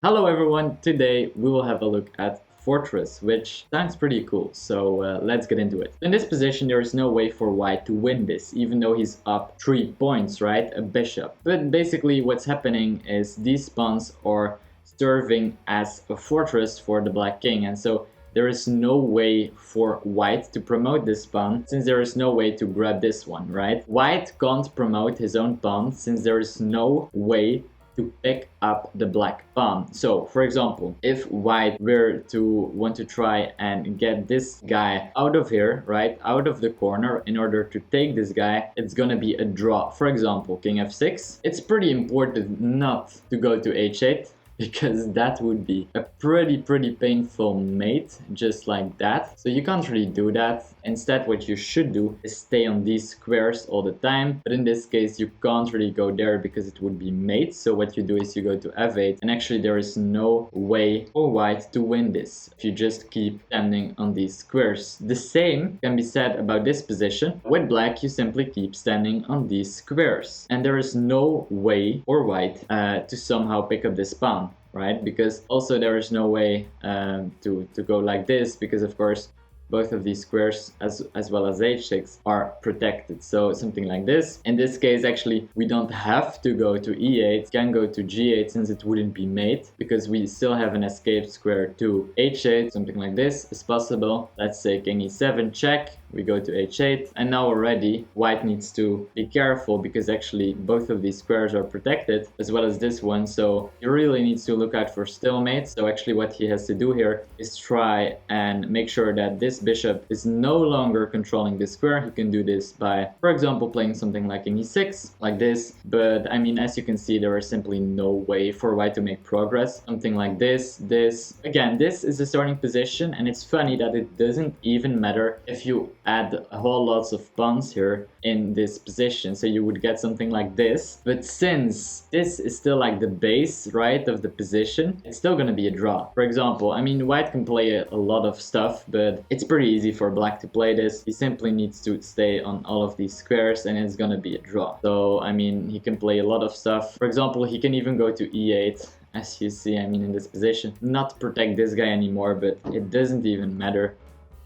Hello everyone, today we will have a look at Fortress, which sounds pretty cool, so let's get into it. In this position there is no way for white to win this, even though he's up 3 points, right? A bishop. But basically what's happening is these pawns are serving as a fortress for the black king, and so there is no way for white to promote this pawn since there is no way to grab this one, right? White can't promote his own pawn since there is no way to pick up the black pawn. So for example, if white were to want to try and get this guy out of here, right, out of the corner in order to take this guy, it's gonna be a draw. For example, king f6. It's pretty important not to go to h8 because that would be a pretty painful mate, just like that. So you can't really do that. Instead, what you should do is stay on these squares all the time. But in this case, you can't really go there because it would be mate. So what you do is you go to f8, and actually there is no way for white to win this if you just keep standing on these squares. The same can be said about this position. With black, you simply keep standing on these squares, and there is no way for white to somehow pick up this pawn, right? Because also there is no way to go like this, because of course both of these squares as well as h6 are protected. So something like this. In this case, actually, we don't have to go to e8, can go to g8 since it wouldn't be mate, because we still have an escape square to h8. Something like this is possible. Let's say king e7 check, we go to h8, and now already white needs to be careful because actually both of these squares are protected as well as this one, so he really needs to look out for stalemate. So actually what he has to do here is try and make sure that this bishop is no longer controlling this square. He can do this by, for example, playing something like king e6 like this, but I mean, as you can see, there is simply no way for white to make progress. Something like this. Again, this is the starting position, and it's funny that it doesn't even matter if you add a whole lots of pawns here in this position, so you would get something like this. But since this is still like the base, right, of the position, it's still gonna be a draw. For example, I mean, white can play a lot of stuff, but it's pretty easy for black to play this. He simply needs to stay on all of these squares and it's gonna be a draw. So I mean, he can play a lot of stuff. For example, he can even go to e8, as you see, I mean, in this position, not protect this guy anymore, but it doesn't even matter.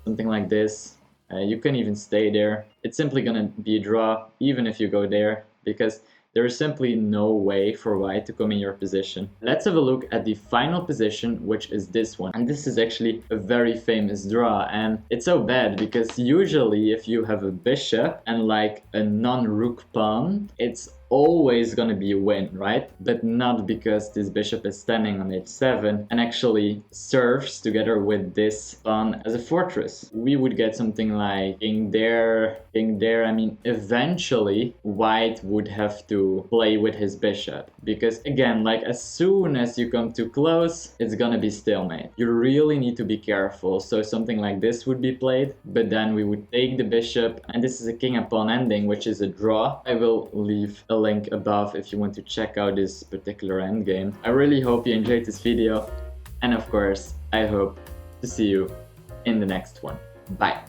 Something like this. You can even stay there. It's simply gonna be a draw even if you go there, because there is simply no way for white to come in your position. Let's have a look at the final position, which is this one. And this is actually a very famous draw, and it's so bad because usually if you have a bishop and like a non-rook pawn, it's always gonna be a win, right? But not because this bishop is standing on h7 and actually serves together with this pawn as a fortress. We would get something like king there, king there. I mean, eventually white would have to play with his bishop, because again, like as soon as you come too close, it's gonna be stalemate. You really need to be careful. So something like this would be played, but then we would take the bishop, and this is a king and pawn ending, which is a draw. I will leave a link above if you want to check out this particular endgame. I really hope you enjoyed this video, and of course I hope to see you in the next one. Bye.